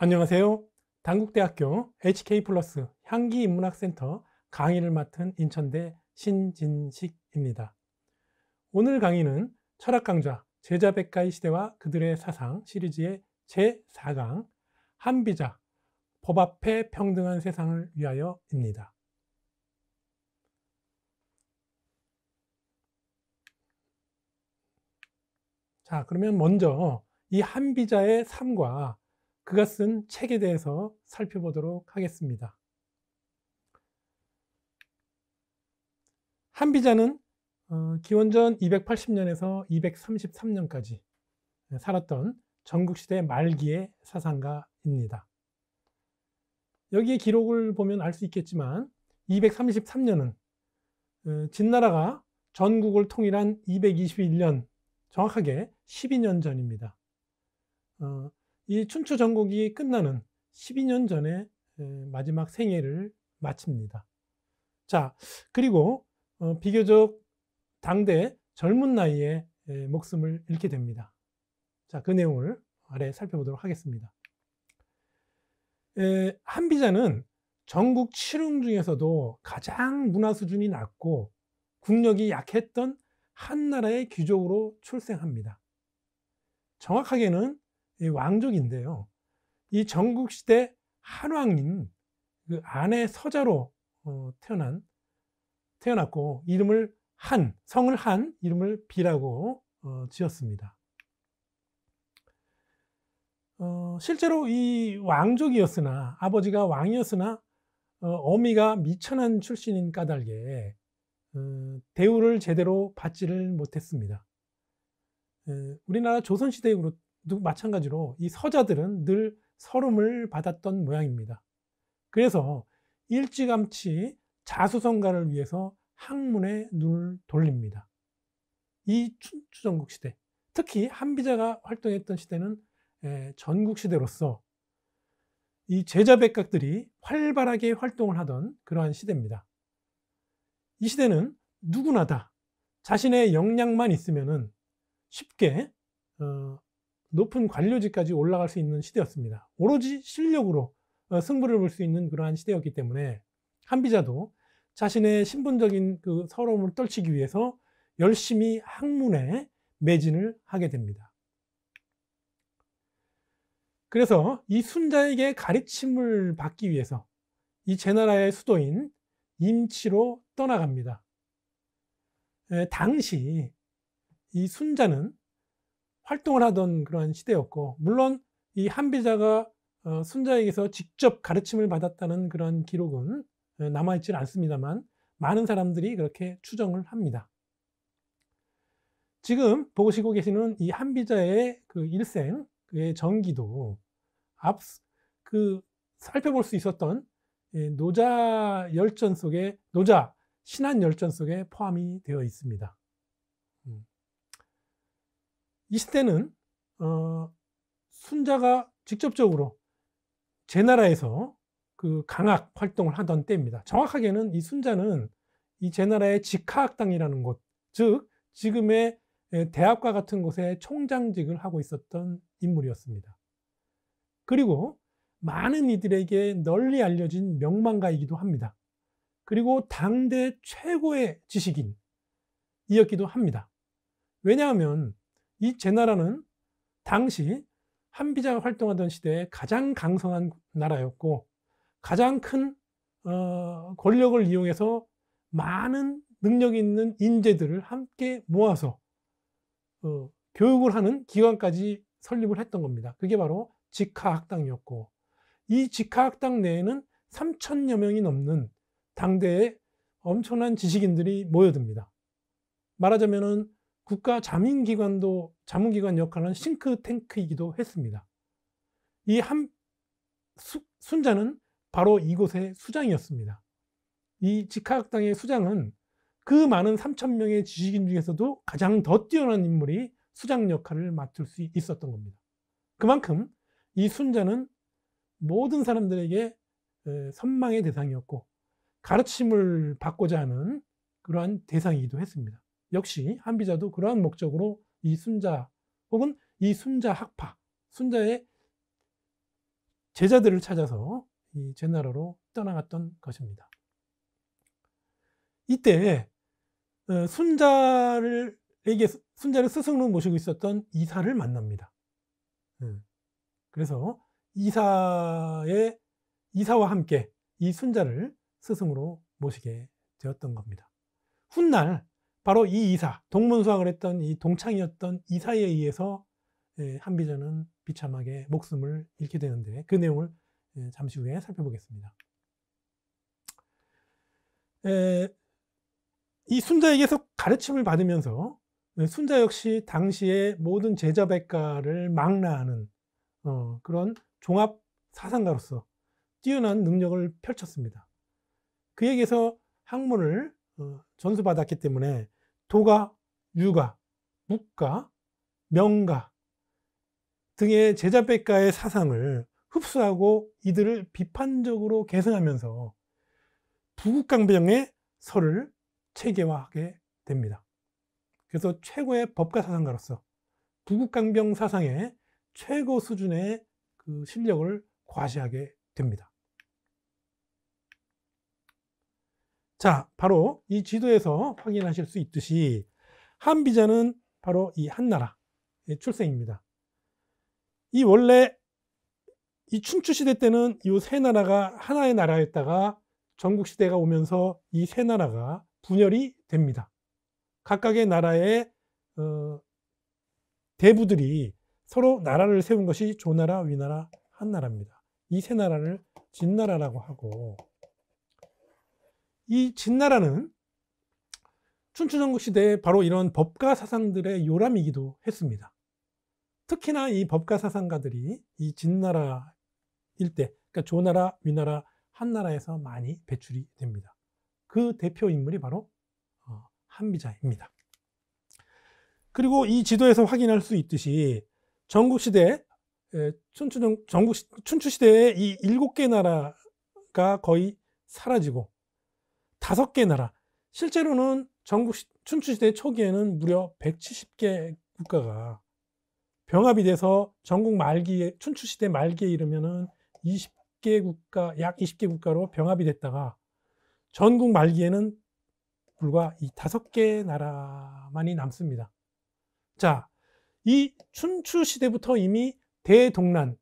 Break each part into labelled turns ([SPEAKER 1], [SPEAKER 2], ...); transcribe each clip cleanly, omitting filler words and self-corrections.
[SPEAKER 1] 안녕하세요. 단국대학교 HK플러스 향기인문학센터 강의를 맡은 인천대 신진식입니다. 오늘 강의는 철학강좌 제자백가의 시대와 그들의 사상 시리즈의 제4강 한비자 법 앞에 평등한 세상을 위하여입니다. 자, 그러면 먼저 이 한비자의 삶과 그가 쓴 책에 대해서 살펴보도록 하겠습니다. 한비자는 기원전 280년에서 233년까지 살았던 전국시대 말기의 사상가입니다. 여기에 기록을 보면 알 수 있겠지만 233년은 진나라가 전국을 통일한 221년, 정확하게 12년 전입니다. 이 춘추 전국이 끝나는 12년 전에 마지막 생애를 마칩니다. 자, 그리고 비교적 당대 젊은 나이에 목숨을 잃게 됩니다. 자, 그 내용을 아래 살펴보도록 하겠습니다. 한비자는 전국 7흥 중에서도 가장 문화 수준이 낮고 국력이 약했던 한나라의 귀족으로 출생합니다. 정확하게는 왕족인데요. 이 전국시대 한왕인 그 아내 서자로 태어났고 이름을 성을 한, 이름을 비라고 지었습니다. 실제로 이 왕족이었으나, 아버지가 왕이었으나 어미가 미천한 출신인 까닭에 대우를 제대로 받지를 못했습니다. 우리나라 조선시대도 마찬가지로 이 서자들은 늘 서름을 받았던 모양입니다. 그래서 일찌감치 자수성가를 위해서 학문에 눈을 돌립니다. 이 춘추전국 시대, 특히 한비자가 활동했던 시대는 전국시대로서 이 제자백각들이 활발하게 활동을 하던 그러한 시대입니다. 이 시대는 누구나 다 자신의 역량만 있으면은 쉽게 높은 관료직까지 올라갈 수 있는 시대였습니다. 오로지 실력으로 승부를 볼 수 있는 그러한 시대였기 때문에 한비자도 자신의 신분적인 그 서러움을 떨치기 위해서 열심히 학문에 매진을 하게 됩니다. 그래서 이 순자에게 가르침을 받기 위해서 이 제나라의 수도인 임치로 떠나갑니다. 당시 이 순자는 활동을 하던 그러한 시대였고, 물론 이 한비자가 순자에게서 직접 가르침을 받았다는 그런 기록은 남아있지는 않습니다만 많은 사람들이 그렇게 추정을 합니다. 지금 보시고 계시는 이 한비자의 그 일생, 그의 전기도 살펴볼 수 있었던 노자 신한 열전 속에 포함이 되어 있습니다. 이 시대는 순자가 직접적으로 제나라에서 그 강학 활동을 하던 때입니다. 정확하게는 이 순자는 이 제나라의 직하학당이라는 곳, 즉 지금의 대학과 같은 곳에 총장직을 하고 있었던 인물이었습니다. 그리고 많은 이들에게 널리 알려진 명망가이기도 합니다. 그리고 당대 최고의 지식인이었기도 합니다. 왜냐하면 이 제나라는 당시 한비자가 활동하던 시대에 가장 강성한 나라였고 가장 큰 권력을 이용해서 많은 능력 있는 인재들을 함께 모아서 교육을 하는 기관까지 설립을 했던 겁니다. 그게 바로 직하학당이었고, 이 직하학당 내에는 3,000여 명이 넘는 당대의 엄청난 지식인들이 모여듭니다. 말하자면은 국가 자문기관 역할을 하는 싱크탱크이기도 했습니다. 이 순자는 바로 이곳의 수장이었습니다. 이 직하학당의 수장은 그 많은 3,000명의 지식인 중에서도 가장 더 뛰어난 인물이 수장 역할을 맡을 수 있었던 겁니다. 그만큼 이 순자는 모든 사람들에게 선망의 대상이었고 가르침을 받고자 하는 그러한 대상이기도 했습니다. 역시 한비자도 그러한 목적으로 이 순자 혹은 이 순자 학파, 순자의 제자들을 찾아서 이 제나라로 떠나갔던 것입니다. 이때 순자를 스승으로 모시고 있었던 이사를 만납니다. 그래서 이사와 함께 이 순자를 스승으로 모시게 되었던 겁니다. 훗날 바로 이 이사, 동문수학을 했던 이 동창이었던 이사에 의해서 한비자는 비참하게 목숨을 잃게 되는데, 그 내용을 잠시 후에 살펴보겠습니다. 이 순자에게서 가르침을 받으면서 순자 역시 당시의 모든 제자백가를 망라하는 그런 종합 사상가로서 뛰어난 능력을 펼쳤습니다. 그에게서 학문을 전수받았기 때문에 도가, 유가, 묵가, 명가 등의 제자백가의 사상을 흡수하고 이들을 비판적으로 계승하면서 부국강병의 설을 체계화하게 됩니다. 그래서 최고의 법가 사상가로서 부국강병 사상의 최고 수준의 그 실력을 과시하게 됩니다. 자, 바로 이 지도에서 확인하실 수 있듯이 한비자는 바로 이 한나라의 출생입니다. 이 원래 이 춘추시대 때는 이 세 나라가 하나의 나라였다가 전국시대가 오면서 이 세 나라가 분열이 됩니다. 각각의 나라의 대부들이 서로 나라를 세운 것이 조나라, 위나라, 한나라입니다. 이 세 나라를 진나라라고 하고, 이 진나라는 춘추전국시대에 바로 이런 법가 사상들의 요람이기도 했습니다. 특히나 이 법가 사상가들이 이 진나라 일대, 그러니까 조나라, 위나라, 한나라에서 많이 배출이 됩니다. 그 대표 인물이 바로 한비자입니다. 그리고 이 지도에서 확인할 수 있듯이 전국시대, 춘추시대의 이 7개 나라가 거의 사라지고 5개 나라, 실제로는 춘추시대 초기에는 무려 170개 국가가 병합이 돼서 전국 말기에, 춘추시대 말기에 이르면은 20개 국가, 약 20개 국가로 병합이 됐다가 전국 말기에는 불과 이 5개 나라만이 남습니다. 자, 이 춘추시대부터 이미 대동란,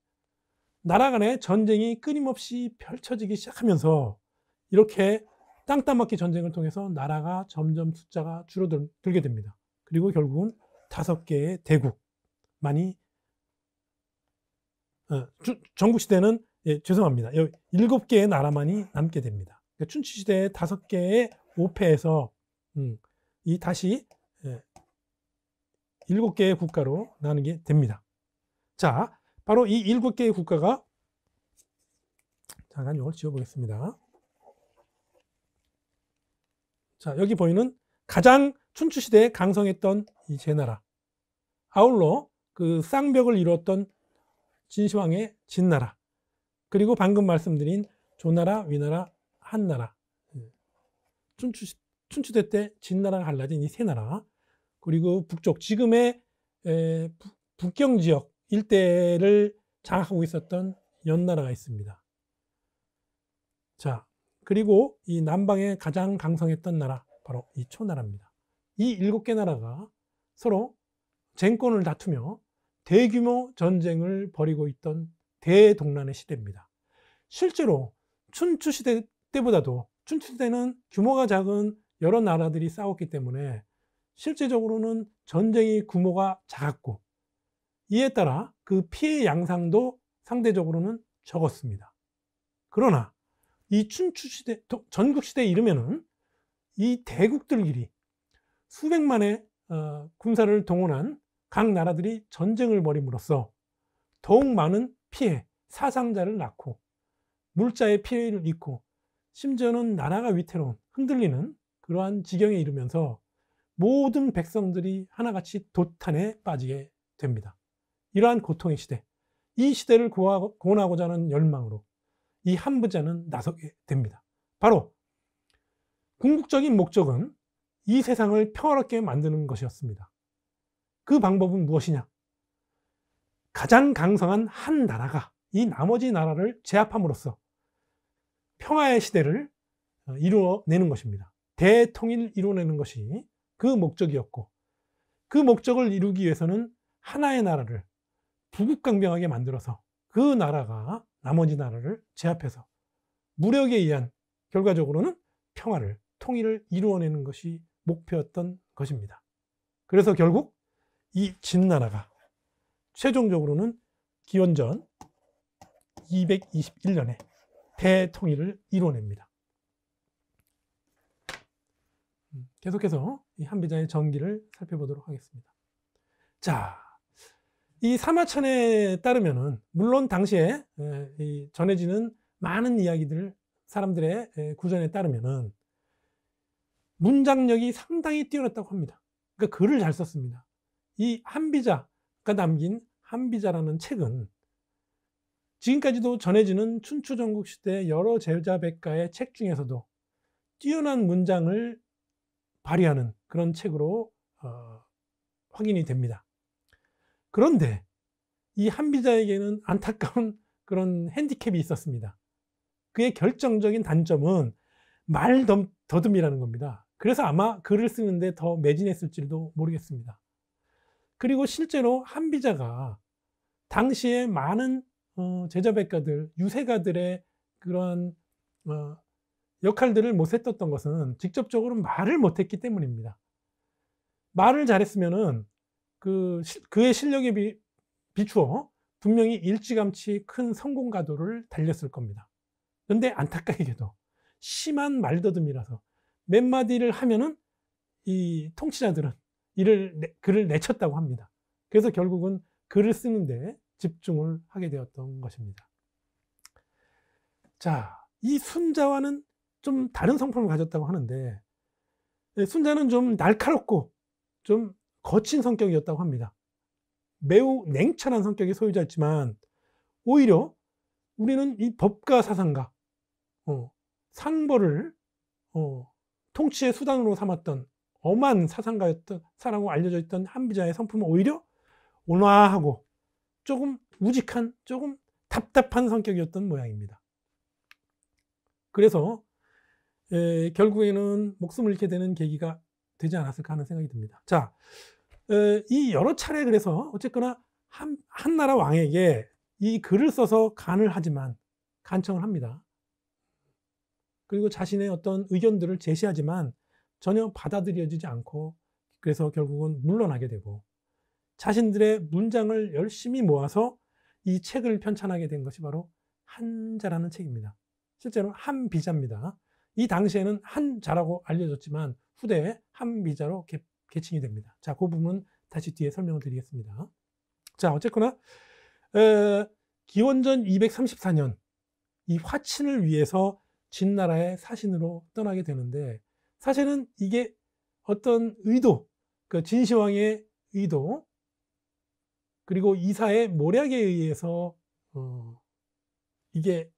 [SPEAKER 1] 나라 간의 전쟁이 끊임없이 펼쳐지기 시작하면서 이렇게 땅 따먹기 전쟁을 통해서 나라가 점점 숫자가 줄어들게 됩니다. 그리고 결국은 5개의 대국만이, 전국시대는, 죄송합니다. 7개의 나라만이 남게 됩니다. 그러니까 춘추시대의 5개의 오패에서 다시 7개의 국가로 나누게 됩니다. 자, 바로 이 7개의 국가가, 잠깐 이걸 지워보겠습니다. 자, 여기 보이는 가장 춘추시대에 강성했던 이 제나라, 아울러 그 쌍벽을 이루었던 진시황의 진나라, 그리고 방금 말씀드린 조나라, 위나라, 한나라, 춘추대 때 진나라가 갈라진 이 세 나라, 그리고 북쪽 지금의 북경지역 일대를 장악하고 있었던 연나라가 있습니다. 자, 그리고 이 남방에 가장 강성했던 나라, 바로 이 초나라입니다. 이 7개 나라가 서로 쟁권을 다투며 대규모 전쟁을 벌이고 있던 대동란의 시대입니다. 실제로 춘추시대 때보다도, 춘추시대는 규모가 작은 여러 나라들이 싸웠기 때문에 실제적으로는 전쟁의 규모가 작았고, 이에 따라 그 피해 양상도 상대적으로는 적었습니다. 그러나 이 춘추시대, 전국시대에 이르면은 이 대국들끼리 수백만의 군사를 동원한 각 나라들이 전쟁을 벌임으로써 더욱 많은 피해, 사상자를 낳고 물자의 피해를 입고 심지어는 나라가 위태로운, 흔들리는 그러한 지경에 이르면서 모든 백성들이 하나같이 도탄에 빠지게 됩니다. 이러한 고통의 시대, 이 시대를 구원하고자 하는 열망으로 이 한비자는 나서게 됩니다. 바로 궁극적인 목적은 이 세상을 평화롭게 만드는 것이었습니다. 그 방법은 무엇이냐? 가장 강성한 한 나라가 이 나머지 나라를 제압함으로써 평화의 시대를 이루어내는 것입니다. 대통일을 이루어내는 것이 그 목적이었고, 그 목적을 이루기 위해서는 하나의 나라를 부국강병하게 만들어서 그 나라가 나머지 나라를 제압해서 무력에 의한 결과적으로는 평화를, 통일을 이루어내는 것이 목표였던 것입니다. 그래서 결국 이 진나라가 최종적으로는 기원전 221년에 대통일을 이루어냅니다. 계속해서 이 한비자의 전기를 살펴보도록 하겠습니다. 자, 이 사마천에 따르면은 물론 당시에 전해지는 많은 이야기들, 사람들의 구전에 따르면은 문장력이 상당히 뛰어났다고 합니다. 그러니까 글을 잘 썼습니다. 이 한비자가 남긴 한비자라는 책은 지금까지도 전해지는 춘추전국 시대 여러 제자백가의 책 중에서도 뛰어난 문장을 발휘하는 그런 책으로 확인이 됩니다. 그런데 이 한비자에게는 안타까운 그런 핸디캡이 있었습니다. 그의 결정적인 단점은 말 더듬이라는 겁니다. 그래서 아마 글을 쓰는데 더 매진했을지도 모르겠습니다. 그리고 실제로 한비자가 당시에 많은 제자백가들, 유세가들의 그런 역할들을 못했던 것은 직접적으로 말을 못했기 때문입니다. 말을 잘했으면은 그의 실력에 비추어 분명히 일찌감치 큰 성공 가도를 달렸을 겁니다. 그런데 안타깝게도 심한 말더듬이라서 몇 마디를 하면은 이 통치자들은 글을 내쳤다고 합니다. 그래서 결국은 글을 쓰는데 집중을 하게 되었던 것입니다. 자, 이 순자와는 좀 다른 성품을 가졌다고 하는데, 순자는 좀 날카롭고 좀 거친 성격이었다고 합니다. 매우 냉철한 성격의 소유자였지만 오히려 우리는 이 법가 사상가, 상벌을 통치의 수단으로 삼았던 엄한 사상가였던 사람으로 알려져 있던 한비자의 성품은 오히려 온화하고 조금 우직한, 조금 답답한 성격이었던 모양입니다. 그래서 결국에는 목숨을 잃게 되는 계기가 되지 않았을까 하는 생각이 듭니다. 자, 이 여러 차례 그래서 어쨌거나 한나라 왕에게 이 글을 써서 간을 하지만 간청을 합니다. 그리고 자신의 어떤 의견들을 제시하지만 전혀 받아들여지지 않고, 그래서 결국은 물러나게 되고 자신들의 문장을 열심히 모아서 이 책을 편찬하게 된 것이 바로 한자라는 책입니다. 실제로 한비자입니다. 이 당시에는 한자라고 알려졌지만 후대에 한비자로 개칭이 됩니다. 자, 그 부분은 다시 뒤에 설명을 드리겠습니다. 자, 어쨌거나 기원전 234년 이 화친을 위해서 진나라의 사신으로 떠나게 되는데, 사실은 이게 어떤 의도, 그 진시황의 의도, 그리고 이사의 모략에 의해서 이게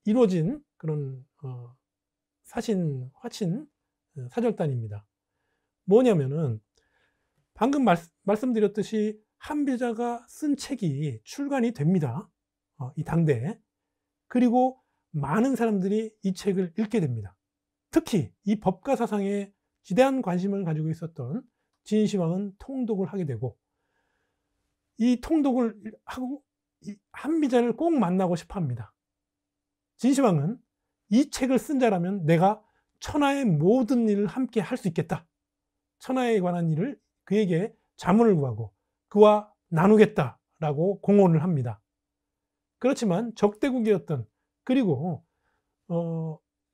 [SPEAKER 1] 이루어진 그런 사신, 화친 사절단입니다. 뭐냐면은 방금 말씀드렸듯이 한비자가 쓴 책이 출간이 됩니다. 이 당대에. 그리고 많은 사람들이 이 책을 읽게 됩니다. 특히 이 법가 사상에 지대한 관심을 가지고 있었던 진시황은 통독을 하게 되고, 이 통독을 하고 이 한비자를 꼭 만나고 싶어 합니다. 진시황은 이 책을 쓴 자라면 내가 천하의 모든 일을 함께 할 수 있겠다. 천하에 관한 일을 그에게 자문을 구하고 그와 나누겠다라고 공언을 합니다. 그렇지만 적대국이었던, 그리고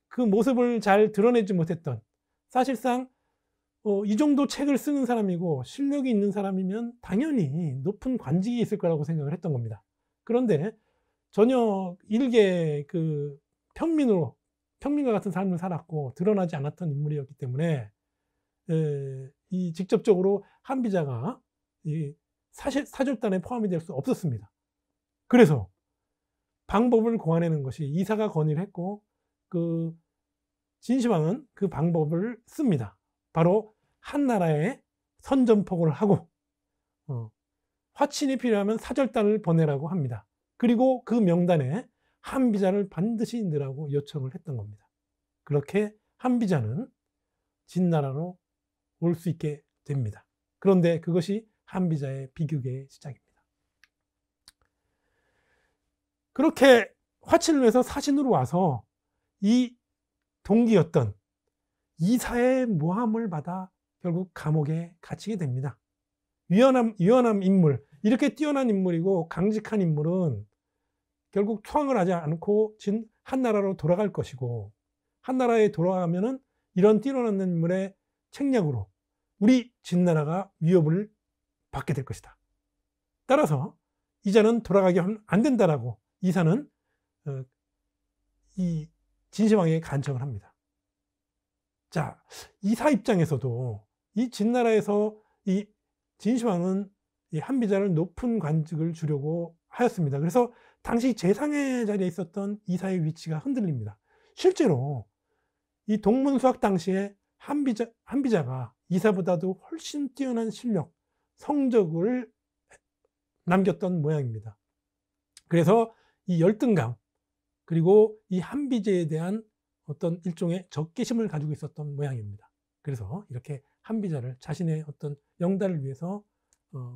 [SPEAKER 1] 그 모습을 잘 드러내지 못했던, 사실상 이 정도 책을 쓰는 사람이고 실력이 있는 사람이면 당연히 높은 관직이 있을 거라고 생각을 했던 겁니다. 그런데 전혀 일개 그 평민과 같은 삶을 살았고 드러나지 않았던 인물이었기 때문에 이 직접적으로 한비자가 이 사절단에 포함이 될 수 없었습니다. 그래서 방법을 고안해낸 것이 이사가 건의를 했고, 그 진시황은 그 방법을 씁니다. 바로 한나라에 선전포고를 하고 화친이 필요하면 사절단을 보내라고 합니다. 그리고 그 명단에 한비자를 반드시 넣으라고 요청을 했던 겁니다. 그렇게 한비자는 진나라로 올 수 있게 됩니다. 그런데 그것이 한비자의 비극의 시작입니다. 그렇게 화친을 해서 사신으로 와서 이 동기였던 이사의 모함을 받아 결국 감옥에 갇히게 됩니다. 유연함 인물, 이렇게 뛰어난 인물이고 강직한 인물은 결국 투항을 하지 않고 한나라로 돌아갈 것이고, 한나라에 돌아가면은 이런 뛰어난 인물의 책략으로 우리 진나라가 위협을 받게 될 것이다. 따라서 이자는 돌아가게 하면 안 된다라고 이사는 이 진시황에게 간청을 합니다. 자, 이사 입장에서도 이 진나라에서 이 진시황은 이 한비자를 높은 관직을 주려고 하였습니다. 그래서 당시 재상의 자리에 있었던 이사의 위치가 흔들립니다. 실제로 이 동문수학 당시에 한비자가 이사보다도 훨씬 뛰어난 실력, 성적을 남겼던 모양입니다. 그래서 이 열등감, 그리고 이 한비제에 대한 어떤 일종의 적개심을 가지고 있었던 모양입니다. 그래서 이렇게 한비자를 자신의 어떤 영달을 위해서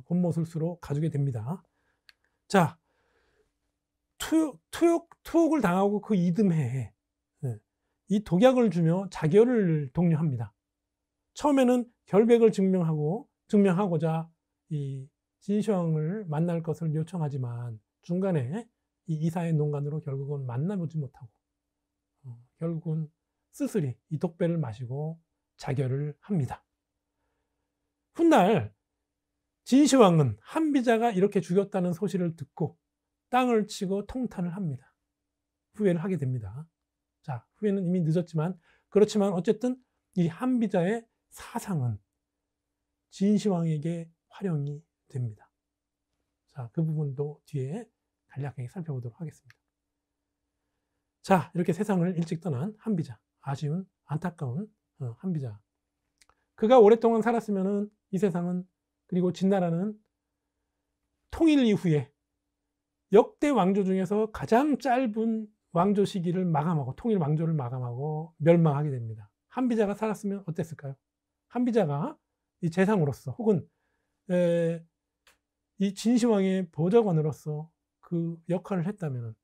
[SPEAKER 1] 권모술수로 가두게 됩니다. 자, 투옥을 당하고 그 이듬해에 이 독약을 주며 자결을 독려합니다. 처음에는 결백을 증명하고자 이 진시황을 만날 것을 요청하지만 중간에 이 이사의 농간으로 결국은 만나보지 못하고 결국은 쓸쓸히 이 독배를 마시고 자결을 합니다. 훗날 진시황은 한비자가 이렇게 죽였다는 소식을 듣고 땅을 치고 통탄을 합니다. 후회를 하게 됩니다. 자, 후회는 이미 늦었지만, 그렇지만 어쨌든 이 한비자의 사상은 진시황에게 활용이 됩니다. 자, 그 부분도 뒤에 간략하게 살펴보도록 하겠습니다. 자, 이렇게 세상을 일찍 떠난 한비자, 아쉬운 안타까운 한비자. 그가 오랫동안 살았으면은 이 세상은, 그리고 진나라는 통일 이후에 역대 왕조 중에서 가장 짧은 왕조 시기를 마감하고, 통일 왕조를 마감하고 멸망하게 됩니다. 한비자가 살았으면 어땠을까요? 한비자가 이 재상으로서 혹은 이 진시황의 보좌관으로서 그 역할을 했다면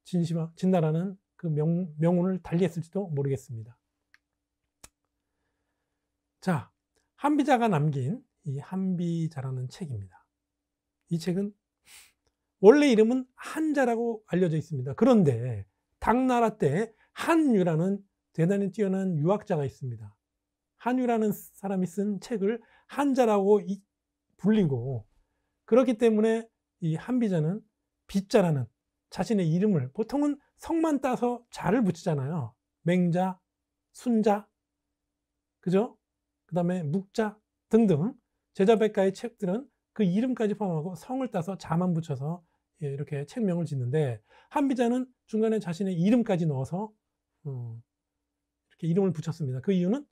[SPEAKER 1] 진나라는 그 명운을 달리했을지도 모르겠습니다. 자, 한비자가 남긴 이 한비자라는 책입니다. 이 책은 원래 이름은 한자라고 알려져 있습니다. 그런데 당나라 때 한유라는 대단히 뛰어난 유학자가 있습니다. 한유라는 사람이 쓴 책을 한자라고 불리고, 그렇기 때문에 이 한비자는 비자라는 자신의 이름을, 보통은 성만 따서 자를 붙이잖아요. 맹자, 순자, 그죠? 그 다음에 묵자 등등 제자백가의 책들은 그 이름까지 포함하고 성을 따서 자만 붙여서 이렇게 책명을 짓는데, 한비자는 중간에 자신의 이름까지 넣어서 이렇게 이름을 붙였습니다. 그 이유는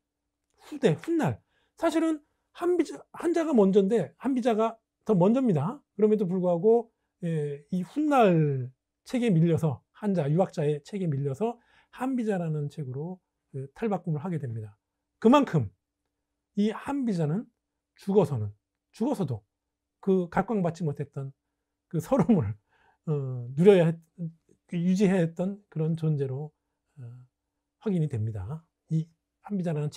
[SPEAKER 1] 훗날 사실은 한자가 먼저인데 한비자가 더 먼저입니다. 그럼에도 불구하고 이 훗날 책에 밀려서, 한자 유학자의 책에 밀려서 한비자라는 책으로 탈바꿈을 하게 됩니다. 그만큼 이 한비자는 죽어서도 그 각광받지 못했던 그 서름을 유지해야 했던 그런 존재로 확인이 됩니다. 이 한비자라는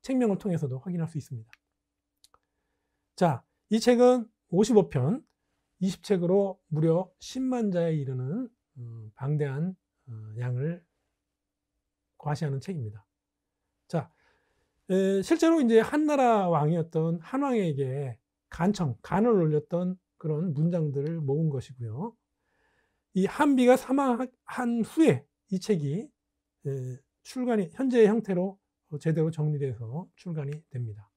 [SPEAKER 1] 책명을 통해서도 확인할 수 있습니다. 자, 이 책은 55편, 20책으로 무려 10만 자에 이르는 방대한 양을 과시하는 책입니다. 자, 실제로 이제 한나라 왕이었던 한왕에게 간을 올렸던 그런 문장들을 모은 것이고요. 이 한비가 사망한 후에 이 책이 현재의 형태로 제대로 정리돼서 출간이 됩니다.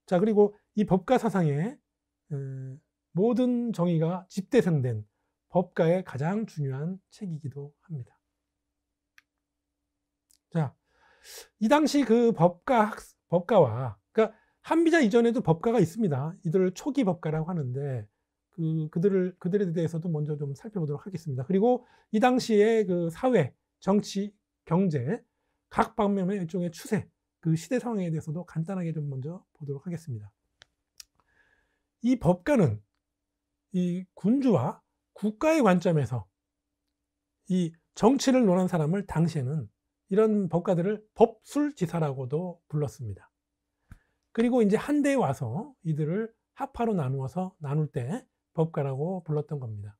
[SPEAKER 1] 자, 그리고 이 법가 사상에 모든 정의가 집대성된 법가의 가장 중요한 책이기도 합니다. 자, 이 당시 그 법가와, 그러니까 한비자 이전에도 법가가 있습니다. 이들을 초기 법가라고 하는데, 그들에 대해서도 먼저 좀 살펴보도록 하겠습니다. 그리고 이 당시에 그 사회, 정치, 경제 각 방면의 일종의 추세, 그 시대 상황에 대해서도 간단하게 좀 먼저 보도록 하겠습니다. 이 법가는 이 군주와 국가의 관점에서 이 정치를 논한 사람을 당시에는 이런 법가들을 법술지사라고도 불렀습니다. 그리고 이제 한대에 와서 이들을 학파로 나눌 때 법가라고 불렀던 겁니다.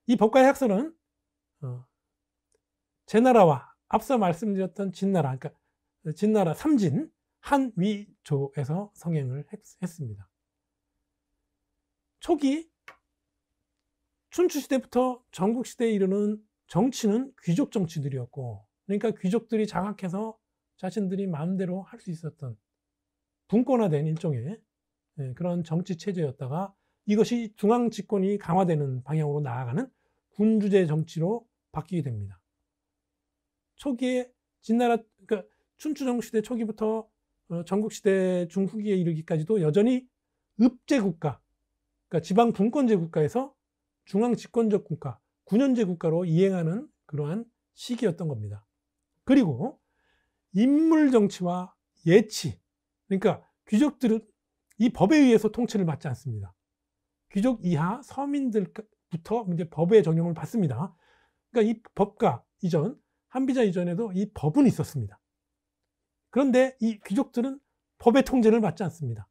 [SPEAKER 1] 이 법가의 학설은 제나라와 앞서 말씀드렸던 진나라, 그러니까 진나라 삼진, 한위조에서 성행을 했습니다. 초기 춘추시대부터 전국시대에 이르는 정치는 귀족 정치들이었고, 그러니까 귀족들이 장악해서 자신들이 마음대로 할 수 있었던 분권화된 일종의 그런 정치 체제였다가 이것이 중앙 집권이 강화되는 방향으로 나아가는 군주제 정치로 바뀌게 됩니다. 초기에 진나라, 그러니까 춘추전국시대 초기부터 전국시대 중후기에 이르기까지도 여전히 읍제국가, 그러니까 지방 분권제 국가에서 중앙 집권적 국가, 군연제 국가로 이행하는 그러한 시기였던 겁니다. 그리고 인물 정치와 예치, 그러니까 귀족들은 이 법에 의해서 통치를 받지 않습니다. 귀족 이하 서민들부터 이제 법의 적용을 받습니다. 그러니까 이 법가 이전, 한비자 이전에도 이 법은 있었습니다. 그런데 이 귀족들은 법의 통제를 받지 않습니다.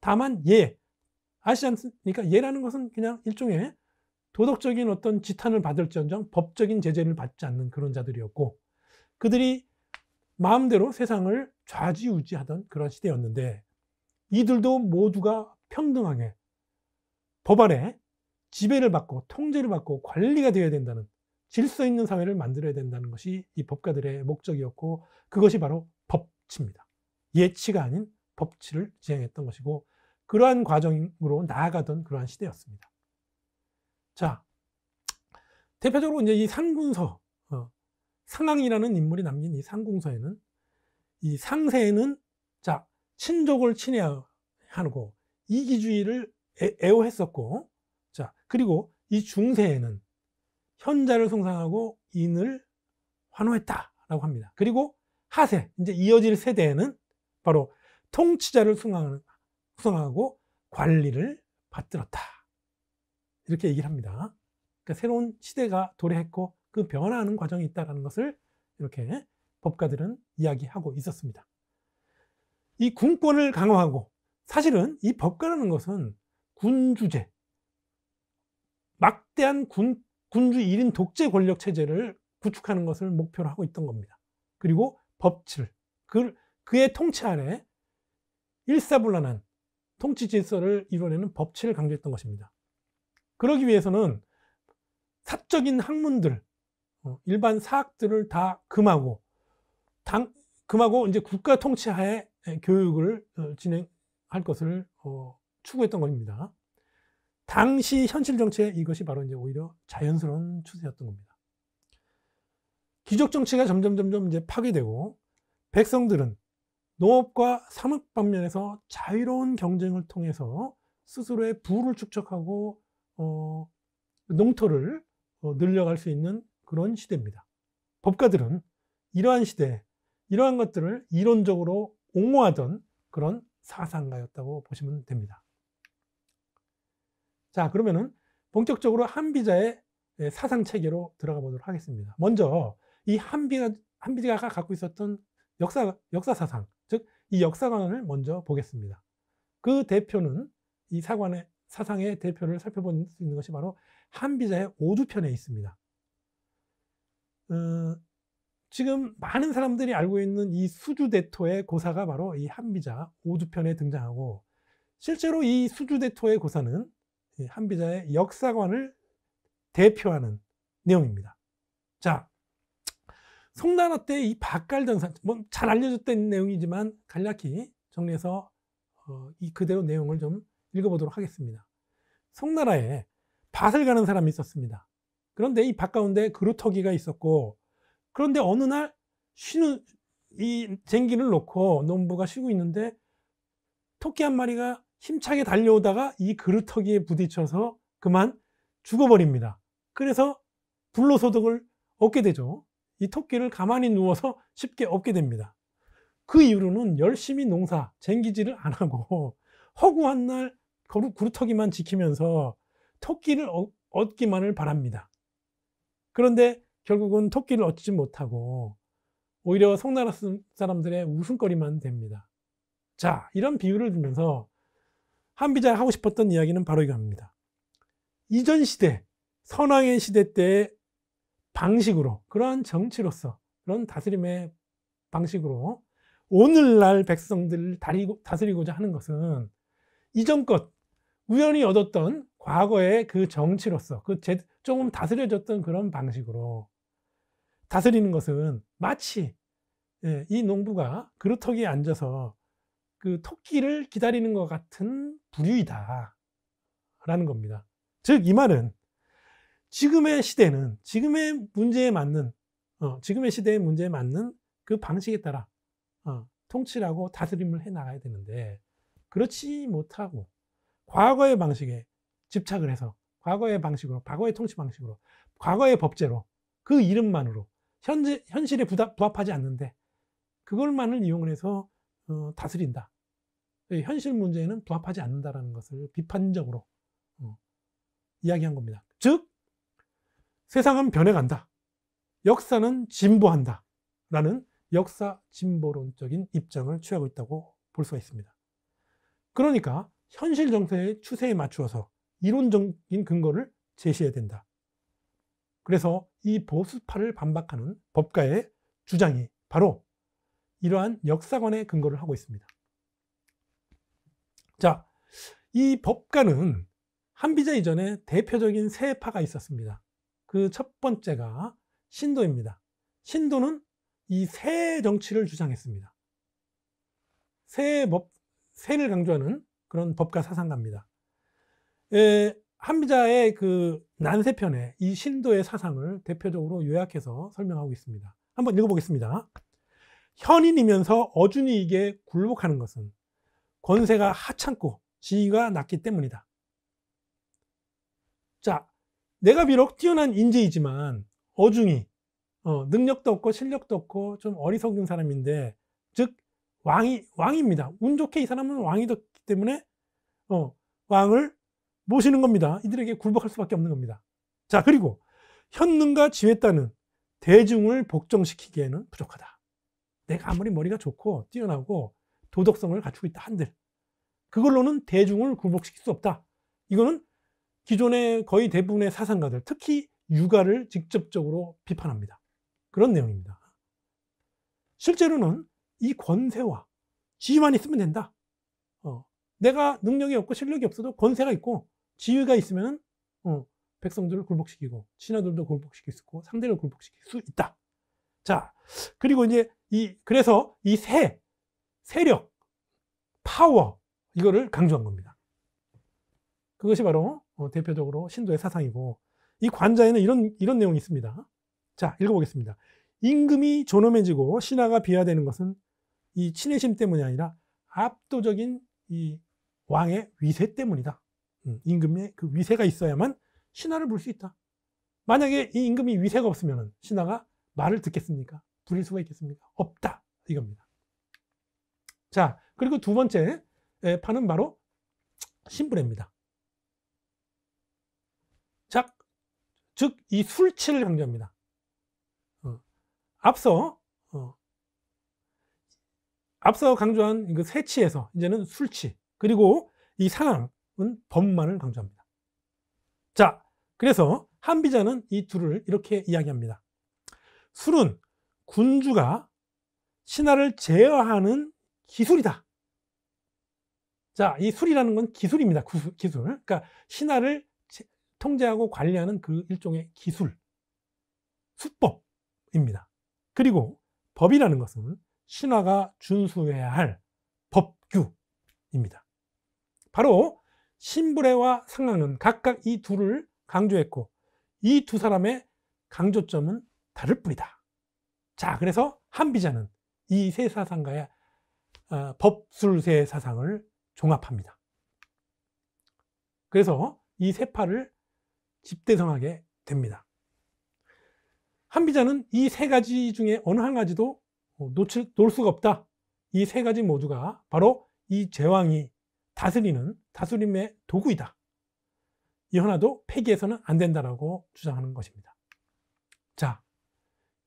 [SPEAKER 1] 다만 아시지 않습니까? 예라는 것은 그냥 일종의 도덕적인 어떤 지탄을 받을지언정 법적인 제재를 받지 않는 그런 자들이었고, 그들이 마음대로 세상을 좌지우지하던 그런 시대였는데, 이들도 모두가 평등하게 법 아래 지배를 받고 통제를 받고 관리가 되어야 된다는, 질서 있는 사회를 만들어야 된다는 것이 이 법가들의 목적이었고, 그것이 바로 법치입니다. 예치가 아닌 법치를 지향했던 것이고, 그러한 과정으로 나아가던 그러한 시대였습니다. 자, 대표적으로 이제 이 상군서, 상항이라는 인물이 남긴 이 상궁서에는 이 상세에는 자, 친족을 친애하고 이기주의를 애호했었고, 자, 그리고 이 중세에는 현자를 숭상하고 인을 환호했다라고 합니다. 그리고 하세, 이제 이어질 세대에는 바로 통치자를 숭상하고 관리를 받들었다, 이렇게 얘기를 합니다. 그러니까 새로운 시대가 도래했고 그 변화하는 과정이 있다는 것을 이렇게 법가들은 이야기하고 있었습니다. 이 군권을 강화하고, 사실은 이 법가라는 것은 군주제, 막대한 군주 1인 독재 권력 체제를 구축하는 것을 목표로 하고 있던 겁니다. 그리고 법치를, 그의 통치 아래 일사불란한 통치 질서를 이뤄내는 법치를 강조했던 것입니다. 그러기 위해서는 사적인 학문들, 일반 사학들을 다 금하고 이제 국가 통치하에 교육을 진행할 것을 추구했던 겁니다. 당시 현실 정치에 이것이 바로 이제 오히려 자연스러운 추세였던 겁니다. 귀족 정치가 점점 이제 파괴되고, 백성들은 농업과 산업 방면에서 자유로운 경쟁을 통해서 스스로의 부를 축적하고 농토를 늘려갈 수 있는 그런 시대입니다. 법가들은 이러한 시대에 이러한 것들을 이론적으로 옹호하던 그런 사상가였다고 보시면 됩니다. 자, 그러면은 본격적으로 한비자의 사상 체계로 들어가 보도록 하겠습니다. 먼저 이 한비자가 갖고 있었던 역사 사상, 즉 이 역사관을 먼저 보겠습니다. 그 대표는, 이 사상의 대표를 살펴볼 수 있는 것이 바로 한비자의 오두편에 있습니다. 지금 많은 사람들이 알고 있는 이 수주대토의 고사가 바로 이 한비자 오두편에 등장하고, 실제로 이 수주대토의 고사는 한비자의 역사관을 대표하는 내용입니다. 자, 송나라 때 이 박갈전산, 뭐 잘 알려졌던 내용이지만 간략히 정리해서 이 그대로 내용을 좀 읽어보도록 하겠습니다. 송나라에 밭을 가는 사람이 있었습니다. 그런데 이 밭 가운데 그루터기가 있었고, 그런데 어느 날 이 쟁기를 놓고 농부가 쉬고 있는데 토끼 한 마리가 힘차게 달려오다가 이 그루터기에 부딪혀서 그만 죽어버립니다. 그래서 불로소득을 얻게 되죠. 이 토끼를 가만히 누워서 쉽게 얻게 됩니다. 그 이후로는 열심히 농사, 쟁기질을 안 하고 허구한 날 그루터기만 지키면서 토끼를 얻기만을 바랍니다. 그런데 결국은 토끼를 얻지 못하고 오히려 송나라 사람들의 웃음거리만 됩니다. 자, 이런 비유를 들면서 한비자가 하고 싶었던 이야기는 바로 이겁니다. 이전 시대, 선왕의 시대 때의 방식으로, 그러한 정치로서, 그런 다스림의 방식으로 오늘날 백성들을 다스리고자 하는 것은 이전껏 우연히 얻었던 과거의 그 정치로서, 조금 다스려졌던 그런 방식으로 다스리는 것은 마치 이 농부가 그루터기에 앉아서 그 토끼를 기다리는 것 같은 부류이다 라는 겁니다. 즉, 이 말은 지금의 시대는 지금의 문제에 맞는 지금의 시대의 문제에 맞는 그 방식에 따라 통치를 하고 다스림을 해 나가야 되는데, 그렇지 못하고 과거의 방식에 집착을 해서 과거의 방식으로, 과거의 통치 방식으로, 과거의 법제로, 그 이름만으로 현실에 부합하지 않는데 그걸만을 이용을 해서 다스린다. 현실 문제에는 부합하지 않는다라는 것을 비판적으로 이야기한 겁니다. 즉, 세상은 변해간다. 역사는 진보한다. 라는 역사 진보론적인 입장을 취하고 있다고 볼 수가 있습니다. 그러니까 현실 정세의 추세에 맞추어서 이론적인 근거를 제시해야 된다. 그래서 이 보수파를 반박하는 법가의 주장이 바로 이러한 역사관의 근거를 하고 있습니다. 자, 이 법가는 한비자 이전에 대표적인 세 파가 있었습니다. 그 첫 번째가 신도입니다. 신도는 이 새 정치를 주장했습니다. 새를 강조하는 그런 법가 사상가입니다. 한비자의 그 난세편에 이 신도의 사상을 대표적으로 요약해서 설명하고 있습니다. 한번 읽어보겠습니다. 현인이면서 어준이에게 굴복하는 것은 권세가 하찮고 지위가 낮기 때문이다. 자, 내가 비록 뛰어난 인재이지만 어중이 능력도 없고 실력도 없고 좀 어리석은 사람인데, 즉 왕입니다. 운 좋게 이 사람은 왕이 됐기 때문에 왕을 모시는 겁니다. 이들에게 굴복할 수밖에 없는 겁니다. 자, 그리고 현능과 지혜 따는 대중을 복종시키기에는 부족하다. 내가 아무리 머리가 좋고 뛰어나고 도덕성을 갖추고 있다 한들 그걸로는 대중을 굴복시킬 수 없다. 이거는 기존의 거의 대부분의 사상가들, 특히 유가를 직접적으로 비판합니다. 그런 내용입니다. 실제로는 이 권세와 지위만 있으면 된다. 내가 능력이 없고 실력이 없어도 권세가 있고 지위가 있으면 백성들을 굴복시키고 신하들도 굴복시킬 수 있고 상대를 굴복시킬 수 있다. 자, 그리고 이제 그래서 이 세력, 파워, 이거를 강조한 겁니다. 그것이 바로 대표적으로 신도의 사상이고, 이 관자에는 이런 내용이 있습니다. 자, 읽어보겠습니다. 임금이 존엄해지고 신하가 비하되는 것은 이 친애심 때문이 아니라 압도적인 이 왕의 위세 때문이다. 임금의 그 위세가 있어야만 신하를 부를 수 있다. 만약에 이 임금이 위세가 없으면 신하가 말을 듣겠습니까? 부릴 수가 있겠습니까? 없다. 이겁니다. 자, 그리고 두 번째 파는 바로 신불애입니다. 자, 즉 이 술치를 강조합니다. 앞서 강조한 그 세치에서 이제는 술치, 그리고 이 상황은 법만을 강조합니다. 자, 그래서 한비자는 이 둘을 이렇게 이야기합니다. 술은 군주가 신하를 제어하는 기술이다. 자, 이 술이라는 건 기술입니다. 기술. 그러니까 신하를 통제하고 관리하는 그 일종의 기술, 수법입니다. 그리고 법이라는 것은 신하가 준수해야 할 법규입니다. 바로 신불애와 상랑은 각각 이 둘을 강조했고, 이 두 사람의 강조점은 다를 뿐이다. 자, 그래서 한비자는 이 세 사상가의 법술세 사상을 종합합니다. 그래서 이 세 팔을 집대성하게 됩니다. 한비자는 이 세 가지 중에 어느 한 가지도 놓을 수가 없다. 이 세 가지 모두가 바로 이 제왕이 다스림의 도구이다. 이 하나도 폐기해서는 안 된다라고 주장하는 것입니다. 자,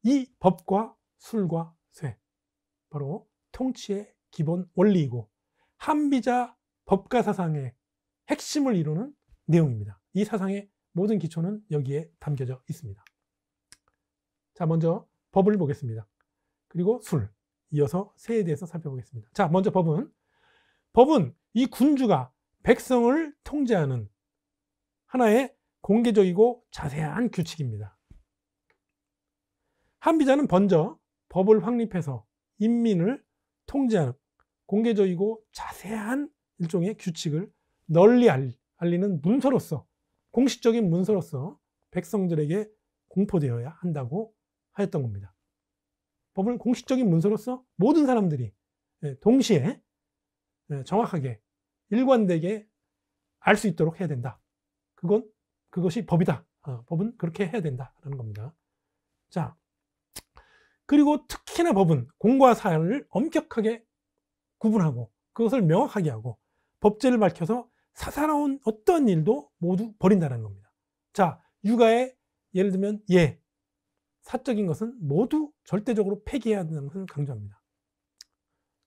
[SPEAKER 1] 이 법과 술과 쇠, 바로 통치의 기본 원리이고 한비자 법가 사상의 핵심을 이루는 내용입니다. 이 사상의 모든 기초는 여기에 담겨져 있습니다. 자, 먼저 법을 보겠습니다. 그리고 술, 이어서 쇠에 대해서 살펴보겠습니다. 자, 먼저 법은 이 군주가 백성을 통제하는 하나의 공개적이고 자세한 규칙입니다. 한비자는 먼저 법을 확립해서 인민을 통제하는 공개적이고 자세한 일종의 규칙을 널리 알리는 문서로서, 공식적인 문서로서 백성들에게 공포되어야 한다고 하였던 겁니다. 법을 공식적인 문서로서 모든 사람들이 동시에 정확하게 일관되게 알 수 있도록 해야 된다. 그것이 법이다. 법은 그렇게 해야 된다라는 겁니다. 자, 그리고 특히나 법은 공과 사를 엄격하게 구분하고 그것을 명확하게 하고 법제를 밝혀서 사사로운 어떤 일도 모두 버린다는 겁니다. 자, 육아에 예를 들면 사적인 것은 모두 절대적으로 폐기해야 한다는 것을 강조합니다.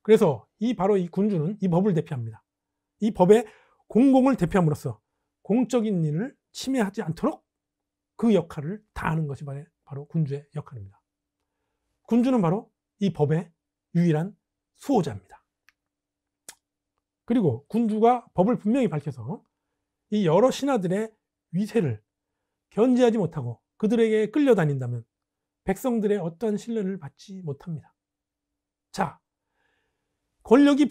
[SPEAKER 1] 그래서 바로 이 군주는 이 법을 대표합니다. 이 법의 공공을 대표함으로써 공적인 일을 침해하지 않도록 그 역할을 다하는 것이 바로 군주의 역할입니다. 군주는 바로 이 법의 유일한 수호자입니다. 그리고 군주가 법을 분명히 밝혀서 이 여러 신하들의 위세를 견제하지 못하고 그들에게 끌려다닌다면 백성들의 어떠한 신뢰를 받지 못합니다. 자, 권력이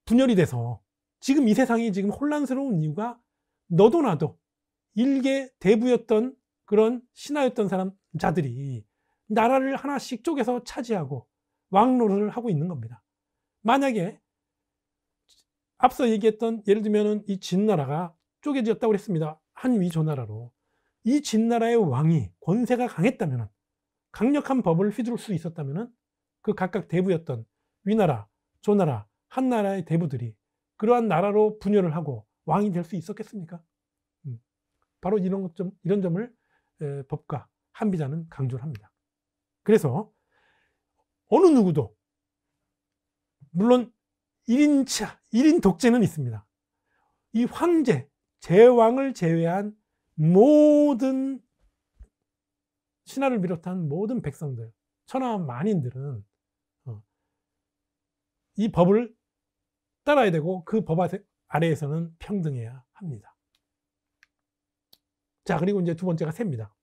[SPEAKER 1] 분열이 돼서 지금 이 세상이 지금 혼란스러운 이유가 너도 나도 일개 대부였던 그런 신하였던 자들이 나라를 하나씩 쪼개서 차지하고 왕노릇을 하고 있는 겁니다. 만약에 앞서 얘기했던 예를 들면 이 진나라가 쪼개졌다고 했습니다. 한위조나라로. 이 진나라의 왕이 권세가 강했다면, 강력한 법을 휘두를 수 있었다면 그 각각 대부였던 위나라, 조나라, 한나라의 대부들이 그러한 나라로 분열을 하고 왕이 될 수 있었겠습니까? 바로 이런 점을 법과 한비자는 강조를 합니다. 그래서 어느 누구도 물론 1인 독재는 있습니다. 이 황제, 제왕을 제외한 모든 신하를 비롯한 모든 백성들, 천하 만인들은 이 법을 따라야 되고 그 법 아래에서는 평등해야 합니다. 자, 그리고 이제 두 번째가 세입니다.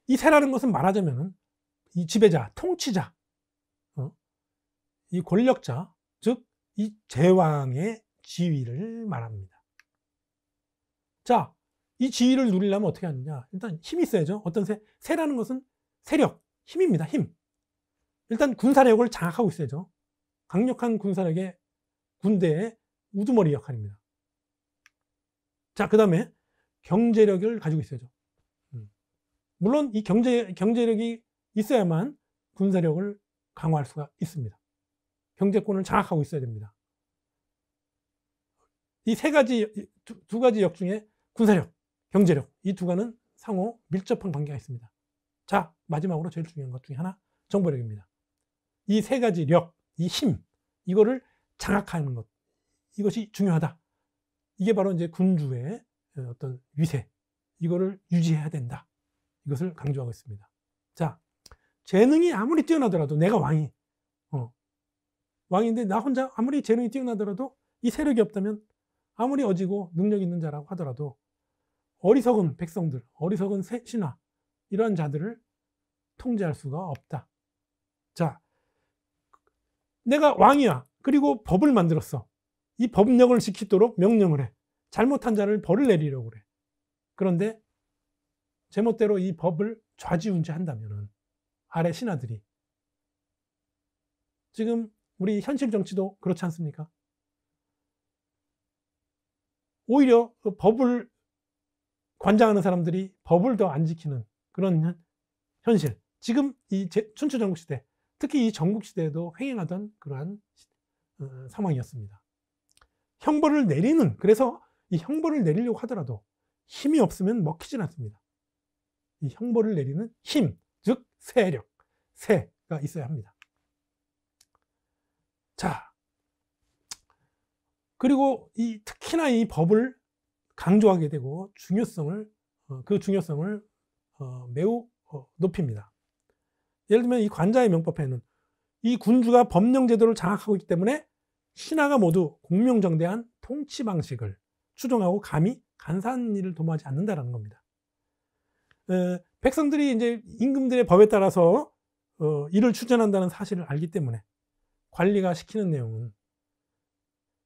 [SPEAKER 1] 이 세라는 것은 말하자면 이 지배자, 통치자, 이 권력자, 즉 이 제왕의 지위를 말합니다. 자, 이 지위를 누리려면 어떻게 하느냐? 일단 힘이 있어야죠. 어떤 세라는 것은 세력, 힘입니다. 힘. 일단 군사력을 장악하고 있어야죠. 강력한 군대의 우두머리 역할입니다. 자, 그 다음에 경제력을 가지고 있어야죠. 물론 이 경제력이 있어야만 군사력을 강화할 수가 있습니다. 경제권을 장악하고 있어야 됩니다. 이 두 가지 역 중에 군사력, 경제력, 이 두 가지는 상호 밀접한 관계가 있습니다. 자, 마지막으로 제일 중요한 것 중에 하나, 정보력입니다. 이 세 가지 력, 이 힘, 이거를 장악하는 것, 이것이 중요하다. 이게 바로 이제 군주의 어떤 위세, 이거를 유지해야 된다. 이것을 강조하고 있습니다. 자, 재능이 아무리 뛰어나더라도 내가 왕인데 나 혼자 아무리 재능이 뛰어나더라도 이 세력이 없다면 아무리 어지고 능력 있는 자라고 하더라도 어리석은 백성들, 어리석은 신하, 이러한 자들을 통제할 수가 없다. 자, 내가 왕이야. 그리고 법을 만들었어. 이 법령을 지키도록 명령을 해. 잘못한 자를 벌을 내리려고 그래. 그런데 제멋대로 이 법을 좌지우지한다면 아래 신하들이, 지금 우리 현실 정치도 그렇지 않습니까? 오히려 그 법을 관장하는 사람들이 법을 더 안 지키는 그런 현실. 지금 이 춘추 전국시대, 특히 이 전국시대에도 횡행하던 그러한 상황이었습니다. 형벌을 내리는, 그래서 이 형벌을 내리려고 하더라도 힘이 없으면 먹히진 않습니다. 이 형벌을 내리는 힘, 즉 세력, 세가 있어야 합니다. 자, 그리고 특히나 이 법을 강조하게 되고 그 중요성을 매우 높입니다. 예를 들면 이 관자의 명법에는 이 군주가 법령 제도를 장악하고 있기 때문에 신하가 모두 공명정대한 통치 방식을 추종하고 감히 간사한 일을 도모하지 않는다라는 겁니다. 백성들이 이제 임금들의 법에 따라서 일을 추진한다는 사실을 알기 때문에 관리가 시키는 내용은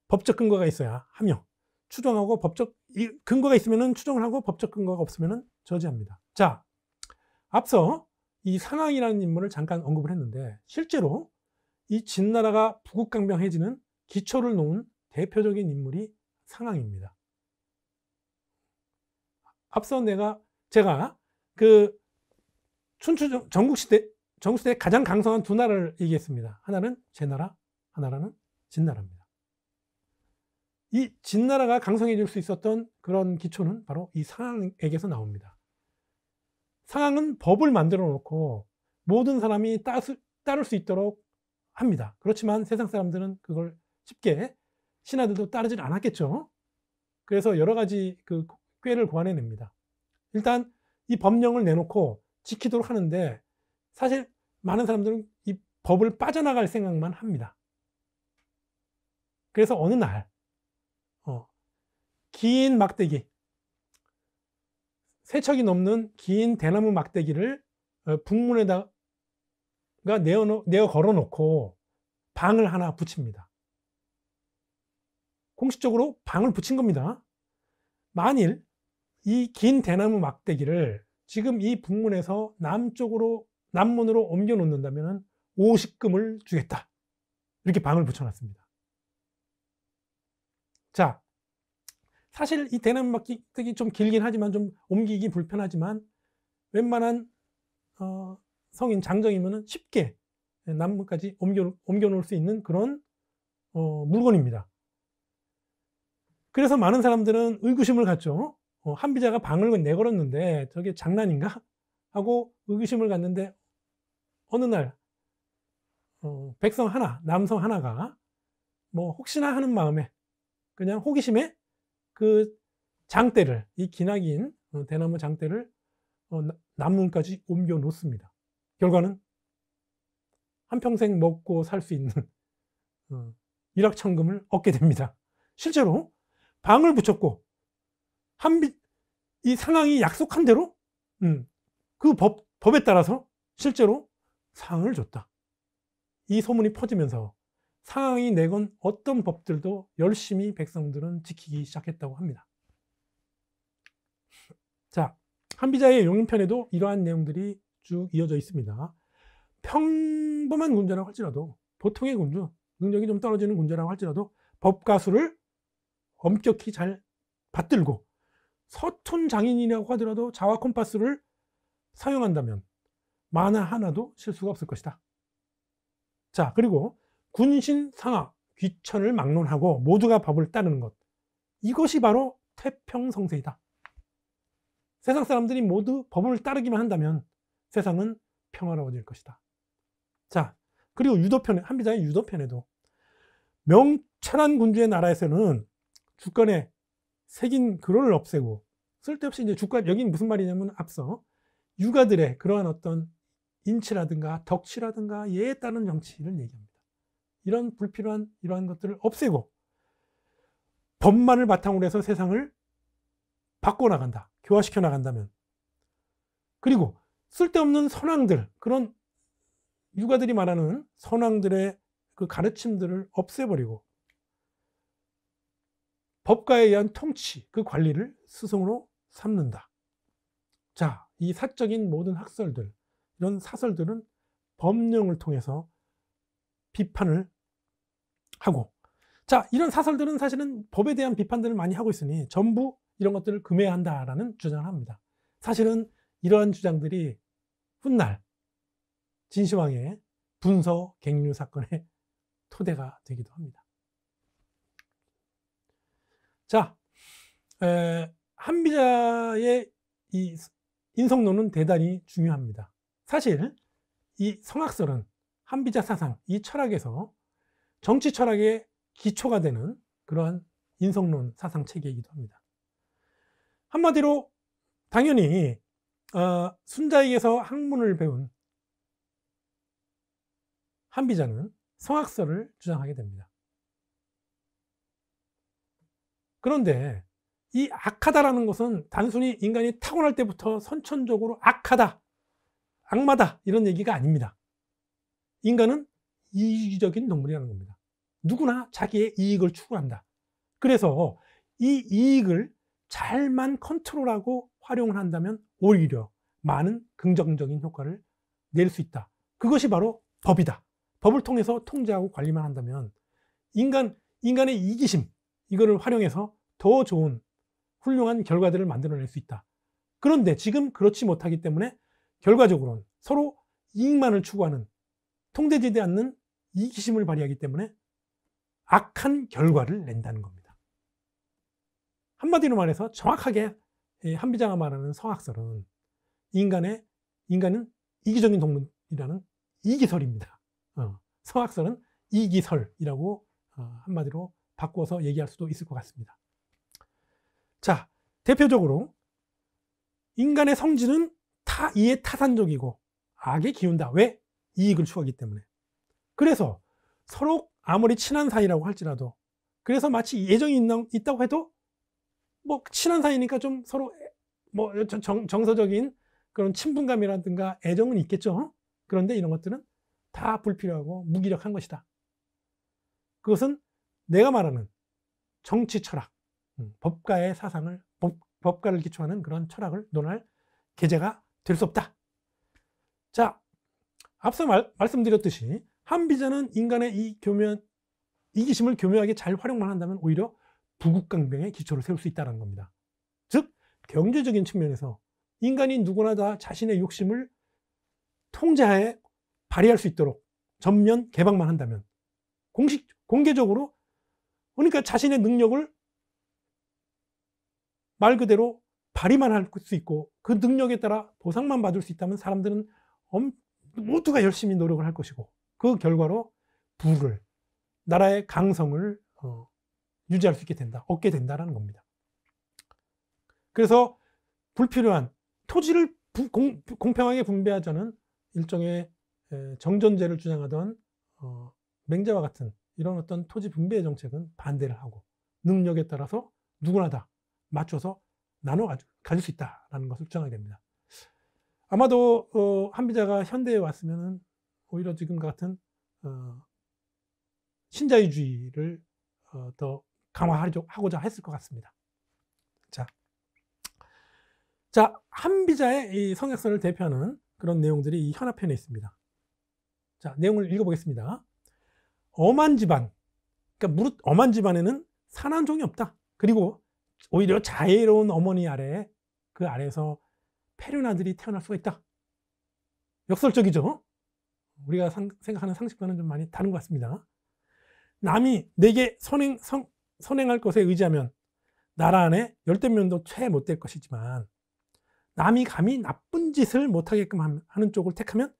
[SPEAKER 1] 법적 근거가 있어야 하며, 추정하고 법적 근거가 있으면 추정을 하고 법적 근거가 없으면 저지합니다. 자, 앞서 이 상황이라는 인물을 잠깐 언급을 했는데, 실제로 이 진나라가 부국강병해지는 기초를 놓은 대표적인 인물이 상황입니다. 앞서 제가 그 춘추 전국시대 가장 강성한 두 나라를 얘기했습니다. 하나는 제나라, 하나는 진나라입니다. 이 진나라가 강성해질 수 있었던 그런 기초는 바로 이 상황에게서 나옵니다. 상황은 법을 만들어 놓고 모든 사람이 따를 수 있도록 합니다. 그렇지만 세상 사람들은 그걸 쉽게, 신하들도 따르질 않았겠죠. 그래서 여러 가지 그 꾀를 고안해냅니다. 일단 이 법령을 내놓고 지키도록 하는데, 사실 많은 사람들은 이 법을 빠져나갈 생각만 합니다. 그래서 어느 날 긴 막대기, 세척이 넘는 긴 대나무 막대기를 북문에다가 내어 걸어놓고 방을 하나 붙입니다. 공식적으로 방을 붙인 겁니다. 만일 이 긴 대나무 막대기를 지금 이 북문에서 남문으로 옮겨 놓는다면 50금을 주겠다, 이렇게 방을 붙여놨습니다. 자, 사실 이 대나무 막대기 좀 길긴 하지만, 좀 옮기기 불편하지만, 웬만한 성인 장정이면 쉽게 남문까지 옮겨 놓을 수 있는 그런 물건입니다. 그래서 많은 사람들은 의구심을 갖죠. 한비자가 방을 내걸었는데 저게 장난인가 하고 의구심을 갖는데, 어느 날 백성 하나, 남성 하나가 뭐 혹시나 하는 마음에, 그냥 호기심에 그 장대를, 이 기나긴 대나무 장대를 남문까지 옮겨 놓습니다. 결과는 한평생 먹고 살 수 있는 일확천금을 얻게 됩니다. 실제로 방을 붙였고, 이 상황이 약속한 대로 그 법에 따라서 실제로 상을 줬다. 이 소문이 퍼지면서 상황이 내건 어떤 법들도 열심히 백성들은 지키기 시작했다고 합니다. 자, 한비자의 용인편에도 이러한 내용들이 쭉 이어져 있습니다. 평범한 군주라고 할지라도, 보통의 군주, 능력이 좀 떨어지는 군주라고 할지라도 법가수를 엄격히 잘 받들고, 서툰 장인이라고 하더라도 자와 콤파스를 사용한다면 만화 하나도 실수가 없을 것이다. 자, 그리고 군신 상하, 귀천을 막론하고 모두가 법을 따르는 것, 이것이 바로 태평성세이다. 세상 사람들이 모두 법을 따르기만 한다면 세상은 평화로워질 것이다. 자, 그리고 한비자의 유도편에도 명철한 군주의 나라에서는 주권에 새긴 글을 없애고, 쓸데없이 이제 주권, 여긴 무슨 말이냐면 앞서 유가들의 그러한 어떤 인치라든가 덕치라든가 예에 따른 정치를 얘기합니다. 이런 불필요한 이러한 것들을 없애고 법만을 바탕으로 해서 세상을 바꿔나간다, 교화시켜 나간다면, 그리고 쓸데없는 선왕들, 그런 유가들이 말하는 선왕들의 그 가르침들을 없애버리고 법가에 의한 통치, 그 관리를 스승으로 삼는다. 자, 이 사적인 모든 학설들, 이런 사설들은 법령을 통해서 비판을 하고, 자, 이런 사설들은 사실은 법에 대한 비판들을 많이 하고 있으니 전부 이런 것들을 금해야 한다라는 주장을 합니다. 사실은 이러한 주장들이 훗날 진시황의 분서 갱류 사건의 토대가 되기도 합니다. 자, 한비자의 이 인성론은 대단히 중요합니다. 사실 이 성악설은 한비자 사상, 이 철학에서 정치 철학의 기초가 되는 그러한 인성론 사상 체계이기도 합니다. 한마디로 당연히 순자에게서 학문을 배운 한비자는 성악설을 주장하게 됩니다. 그런데 이 악하다라는 것은 단순히 인간이 타고날 때부터 선천적으로 악하다, 악마다 이런 얘기가 아닙니다. 인간은 이기적인 동물이라는 겁니다. 누구나 자기의 이익을 추구한다. 그래서 이 이익을 잘만 컨트롤하고 활용을 한다면 오히려 많은 긍정적인 효과를 낼 수 있다. 그것이 바로 법이다. 법을 통해서 통제하고 관리만 한다면 인간의 이기심, 이거를 활용해서 더 좋은 훌륭한 결과들을 만들어낼 수 있다. 그런데 지금 그렇지 못하기 때문에 결과적으로는 서로 이익만을 추구하는, 통제되지 않는 이기심을 발휘하기 때문에 악한 결과를 낸다는 겁니다. 한마디로 말해서 정확하게 한비자가 말하는 성악설은 인간은 이기적인 동물이라는 이기설입니다. 성악설은 이기설이라고 한마디로 바꿔서 얘기할 수도 있을 것 같습니다. 자, 대표적으로 인간의 성질은 이해타산적이고 악에 기운다. 왜? 이익을 추구하기 때문에. 그래서 서로 아무리 친한 사이라고 할지라도, 그래서 마치 애정이 있다고 해도 뭐 친한 사이니까 좀 서로 뭐 정서적인 그런 친분감이라든가 애정은 있겠죠. 그런데 이런 것들은 다 불필요하고 무기력한 것이다. 그것은 내가 말하는 정치 철학, 법가의 사상을, 법가를 기초하는 그런 철학을 논할 계제가 될 수 없다. 자, 앞서 말씀드렸듯이 한비자는 인간의 이기심을 교묘하게 잘 활용만 한다면 오히려 부국강병의 기초를 세울 수 있다는 겁니다. 즉, 경제적인 측면에서 인간이 누구나 다 자신의 욕심을 통제하에 발휘할 수 있도록 전면 개방만 한다면, 공개적으로, 그러니까 자신의 능력을 말 그대로 발휘만 할 수 있고 그 능력에 따라 보상만 받을 수 있다면 사람들은 모두가 열심히 노력을 할 것이고, 그 결과로 부를, 나라의 강성을 유지할 수 있게 된다, 얻게 된다라는 겁니다. 그래서 불필요한 토지를 공평하게 분배하자는 일종의 정전제를 주장하던 맹자와 같은 이런 어떤 토지 분배 정책은 반대를 하고, 능력에 따라서 누구나 다 맞춰서 나눠 가질 수 있다는 것을 주장하게 됩니다. 아마도 한비자가 현대에 왔으면 오히려 지금 같은 신자유주의를 더 강화하고자 했을 것 같습니다. 자, 한비자의 이 성역설을 대표하는 그런 내용들이 이 현아편에 있습니다. 자, 내용을 읽어보겠습니다. 엄한 집안, 그러니까 엄한 집안에는 산한 종이 없다. 그리고 오히려 자애로운 어머니 아래에, 그 아래에서 패륜아들이 태어날 수가 있다. 역설적이죠? 우리가 생각하는 상식과는 좀 많이 다른 것 같습니다. 남이 내게 선행할 것에 의지하면 나라 안에 열댓면도 채 못 될 것이지만, 남이 감히 나쁜 짓을 못하게끔 하는 쪽을 택하면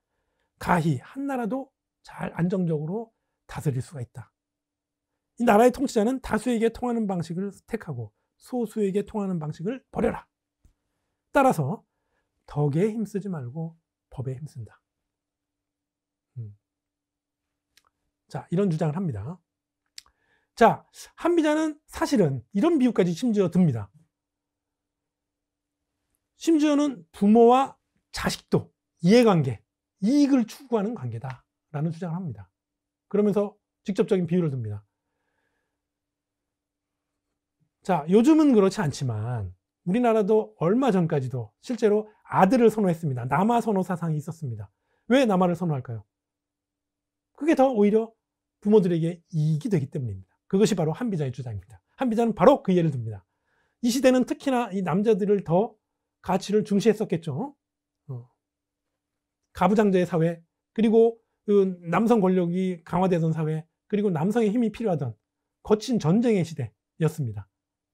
[SPEAKER 1] 가히 한나라도 잘 안정적으로 다스릴 수가 있다. 이 나라의 통치자는 다수에게 통하는 방식을 택하고 소수에게 통하는 방식을 버려라. 따라서 덕에 힘쓰지 말고 법에 힘쓴다. 자, 이런 주장을 합니다. 자, 한비자는 사실은 이런 비유까지 심지어 듭니다. 심지어는 부모와 자식도 이해관계, 이익을 추구하는 관계다라는 주장을 합니다. 그러면서 직접적인 비유를 듭니다. 자, 요즘은 그렇지 않지만 우리나라도 얼마 전까지도 실제로 아들을 선호했습니다. 남아 선호 사상이 있었습니다. 왜 남아를 선호할까요? 그게 더 오히려 부모들에게 이익이 되기 때문입니다. 그것이 바로 한비자의 주장입니다. 한비자는 바로 그 예를 듭니다. 이 시대는 특히나 이 남자들을 더 가치를 중시했었겠죠. 가부장제의 사회, 그리고 그 남성 권력이 강화되던 사회, 그리고 남성의 힘이 필요하던 거친 전쟁의 시대였습니다.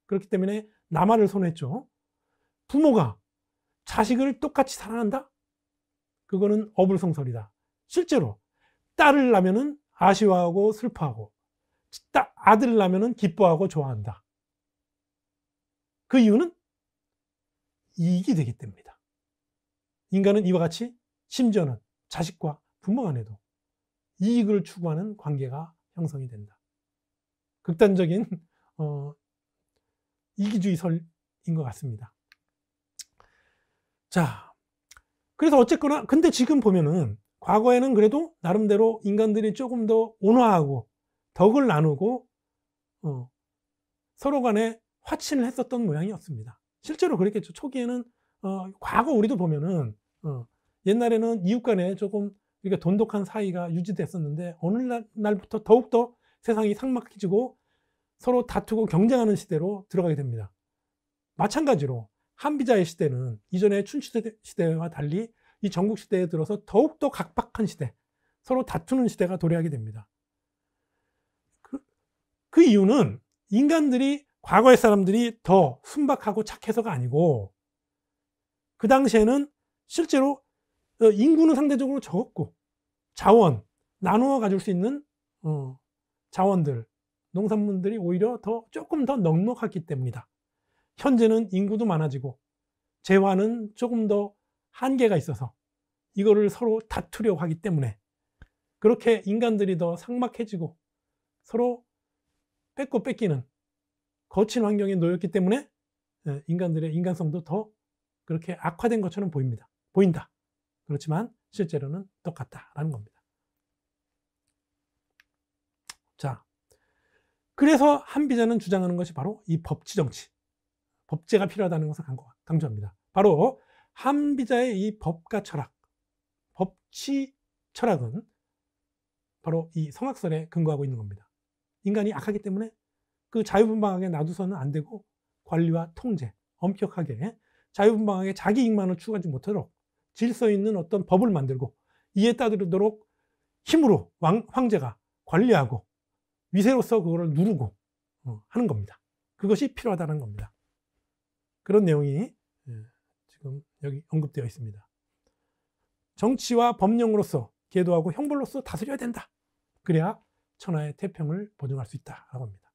[SPEAKER 1] 그렇기 때문에 남아를 선호했죠. 부모가 자식을 똑같이 사랑한다? 그거는 어불성설이다. 실제로 딸을 낳으면 아쉬워하고 슬퍼하고, 아들을 낳으면 기뻐하고 좋아한다. 그 이유는 이익이 되기 때문이다. 인간은 이와 같이 심지어는 자식과 부모 간에도 이익을 추구하는 관계가 형성이 된다. 극단적인 이기주의설인 것 같습니다. 자, 그래서 어쨌거나 근데 지금 보면은 과거에는 그래도 나름대로 인간들이 조금 더 온화하고 덕을 나누고 서로 간에 화친을 했었던 모양이었습니다. 실제로 그랬겠죠. 초기에는 과거 우리도 보면은 옛날에는 이웃 간에 조금 이렇게 돈독한 사이가 유지됐었는데 어느 날부터 더욱더 세상이 삭막해지고 서로 다투고 경쟁하는 시대로 들어가게 됩니다. 마찬가지로 한비자의 시대는 이전의 춘추시대와 달리 이 전국시대에 들어서 더욱더 각박한 시대, 서로 다투는 시대가 도래하게 됩니다. 그 이유는 인간들이, 과거의 사람들이 더 순박하고 착해서가 아니고, 그 당시에는 실제로 인구는 상대적으로 적었고 자원, 나누어 가질 수 있는 자원들, 농산물들이 오히려 조금 더 넉넉했기 때문이다. 현재는 인구도 많아지고 재화는 조금 더 한계가 있어서 이거를 서로 다투려고 하기 때문에 그렇게 인간들이 더 삭막해지고 서로 뺏고 뺏기는 거친 환경에 놓였기 때문에 인간들의 인간성도 더 그렇게 악화된 것처럼 보인다. 그렇지만 실제로는 똑같다라는 겁니다. 자, 그래서 한비자는 주장하는 것이 바로 이 법치 정치, 법제가 필요하다는 것을 강조합니다. 바로 한비자의 이 법과 철학, 법치 철학은 바로 이 성악설에 근거하고 있는 겁니다. 인간이 악하기 때문에 그 자유분방하게 놔두서는 안 되고 관리와 통제, 엄격하게 자유분방하게 자기 이익만을 추구하지 못하도록 질서 있는 어떤 법을 만들고 이에 따르도록 힘으로 황제가 관리하고 위세로서 그거를 누르고 하는 겁니다. 그것이 필요하다는 겁니다. 그런 내용이 지금 여기 언급되어 있습니다. 정치와 법령으로서 계도하고 형벌로서 다스려야 된다. 그래야 천하의 태평을 보증할 수 있다라고 합니다.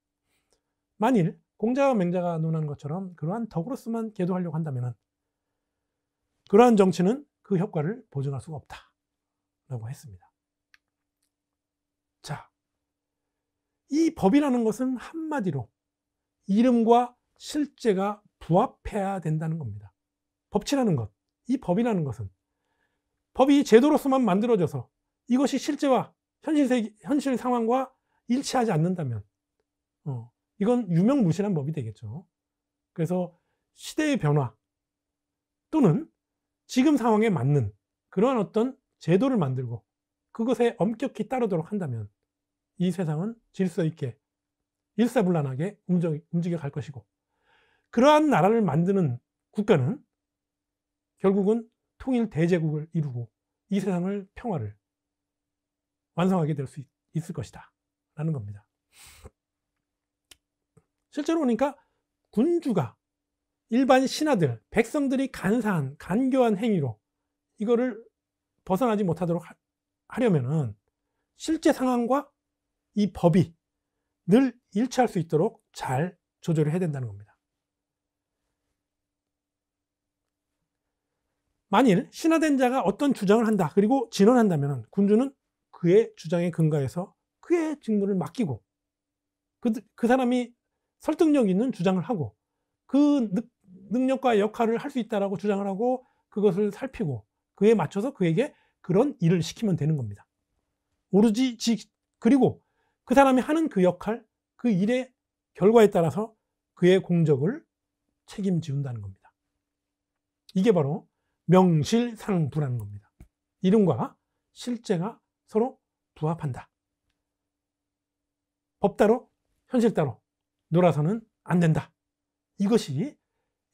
[SPEAKER 1] 만일 공자와 맹자가 논하는 것처럼 그러한 덕으로서만 계도하려고 한다면 그러한 정치는 그 효과를 보증할 수가 없다라고 했습니다. 자, 이 법이라는 것은 한마디로 이름과 실제가 부합해야 된다는 겁니다. 법치라는 것, 이 법이라는 것은 법이 제도로서만 만들어져서 이것이 실제와 현실 상황과 일치하지 않는다면 이건 유명무실한 법이 되겠죠. 그래서 시대의 변화 또는 지금 상황에 맞는 그러한 어떤 제도를 만들고 그것에 엄격히 따르도록 한다면 이 세상은 질서 있게 일사불란하게 움직여 갈 것이고, 그러한 나라를 만드는 국가는 결국은 통일 대제국을 이루고 이 세상을 평화를 완성하게 될 수 있을 것이다 라는 겁니다. 실제로 보니까 군주가 일반 신하들, 백성들이 간사한 간교한 행위로 이거를 벗어나지 못하도록 하려면은 실제 상황과 이 법이 늘 일치할 수 있도록 잘 조절을 해야 된다는 겁니다. 만일 신하된 자가 어떤 주장을 한다, 그리고 진언한다면 군주는 그의 주장에 근거해서 그의 직무를 맡기고 그 사람이 설득력 있는 주장을 하고 그 능력과 역할을 할 수 있다라고 주장을 하고 그것을 살피고 그에 맞춰서 그에게 그런 일을 시키면 되는 겁니다. 오로지 그리고 그 사람이 하는 그 역할, 그 일의 결과에 따라서 그의 공적을 책임지운다는 겁니다. 이게 바로 명실상부라는 겁니다. 이름과 실제가 서로 부합한다. 법따로 현실 따로 놀아서는 안 된다. 이것이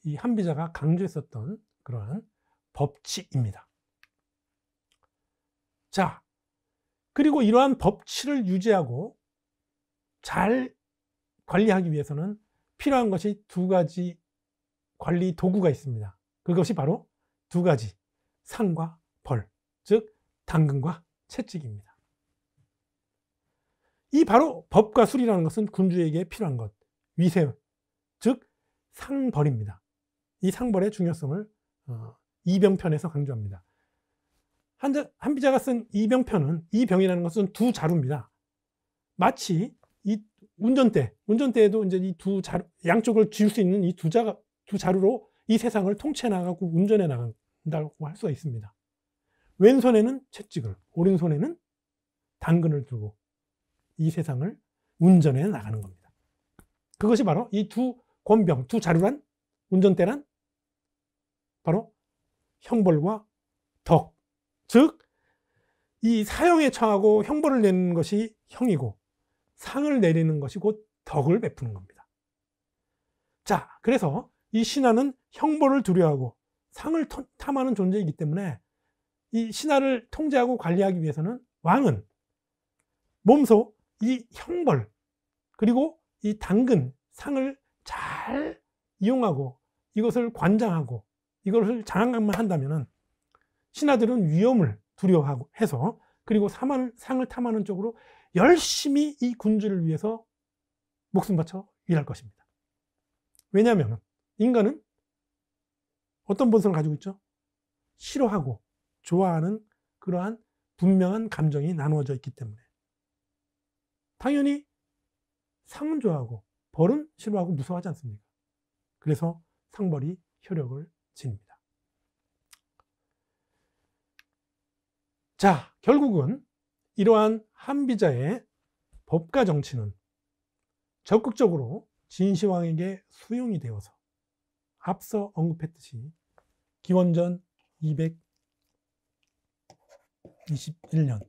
[SPEAKER 1] 이 한비자가 강조했었던 그러한 법치입니다. 자, 그리고 이러한 법치를 유지하고 잘 관리하기 위해서는 필요한 것이 두 가지 관리 도구가 있습니다. 그것이 바로 두 가지, 상과 벌, 즉 당근과 채찍입니다. 이 바로 법과 술이라는 것은 군주에게 필요한 것, 위세, 즉 상벌입니다. 이 상벌의 중요성을 이병편에서 강조합니다. 한비자가 쓴 이병편은, 이 병이라는 것은 두 자루입니다. 마치 이 운전대에도 이제 이 두 자루, 양쪽을 쥘 수 있는 이 두 자루로 이 세상을 통치해 나가고 운전해 나간다고 할 수가 있습니다. 왼손에는 채찍을, 오른손에는 당근을 두고 이 세상을 운전해 나가는 겁니다. 그것이 바로 이 두 권병, 두 자루란, 운전대란 바로 형벌과 덕, 즉 이 사형에 처하고 형벌을 내는 것이 형이고 상을 내리는 것이 곧 덕을 베푸는 겁니다. 자, 그래서 이 신하는 형벌을 두려워하고 상을 탐하는 존재이기 때문에 이 신하를 통제하고 관리하기 위해서는 왕은 몸소 이 형벌 그리고 이 당근, 상을 잘 이용하고 이것을 관장하고 이것을 장악만 한다면 신하들은 위험을 두려워하고 해서, 그리고 상을 탐하는 쪽으로 열심히 이 군주를 위해서 목숨 바쳐 일할 것입니다. 왜냐하면 인간은 어떤 본성을 가지고 있죠? 싫어하고 좋아하는 그러한 분명한 감정이 나누어져 있기 때문에 당연히 상은 좋아하고 벌은 싫어하고 무서워하지 않습니까? 그래서 상벌이 효력을 지닙니다. 자, 결국은 이러한 한비자의 법과 정치는 적극적으로 진시황에게 수용이 되어서 앞서 언급했듯이 기원전 221년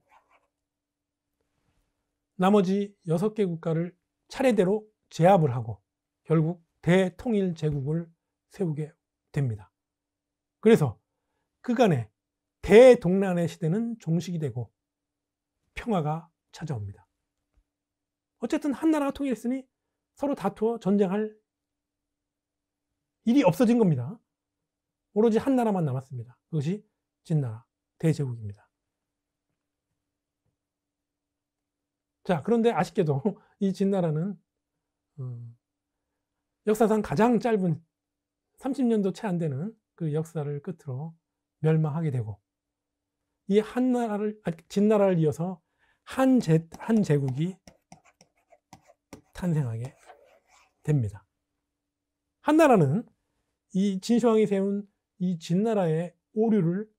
[SPEAKER 1] 나머지 6개 국가를 차례대로 제압을 하고 결국 대통일제국을 세우게 됩니다. 그래서 그간의 대동란의 시대는 종식이 되고 평화가 찾아옵니다. 어쨌든 한 나라가 통일했으니 서로 다투어 전쟁할 일이 없어진 겁니다. 오로지 한 나라만 남았습니다. 그것이 진나라 대제국입니다. 자, 그런데 아쉽게도 이 진나라는 역사상 가장 짧은 30년도 채 안 되는 그 역사를 끝으로 멸망하게 되고 이 진나라를 이어서 한제국이 탄생하게 됩니다. 한나라는 이 진시황이 세운 이 진나라의 오류를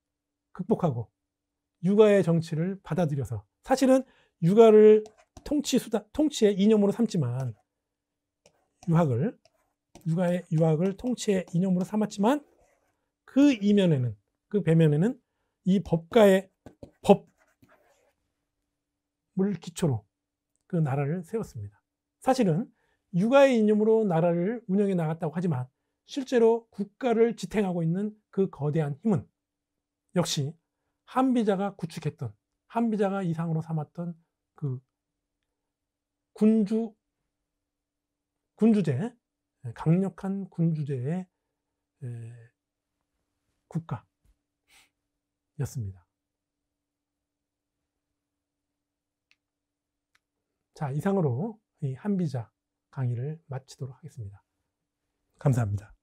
[SPEAKER 1] 극복하고 유가의 정치를 받아들여서, 사실은 유가를 통치의 이념으로 삼지만 유학을 통치의 이념으로 삼았지만 그 이면에는, 그 배면에는 이 법을 기초로 그 나라를 세웠습니다. 사실은 유가의 이념으로 나라를 운영해 나갔다고 하지만 실제로 국가를 지탱하고 있는 그 거대한 힘은 역시 한비자가 구축했던, 한비자가 이상으로 삼았던 그 군주제, 강력한 군주제의 국가였습니다. 자, 이상으로 이 한비자 강의를 마치도록 하겠습니다. 감사합니다.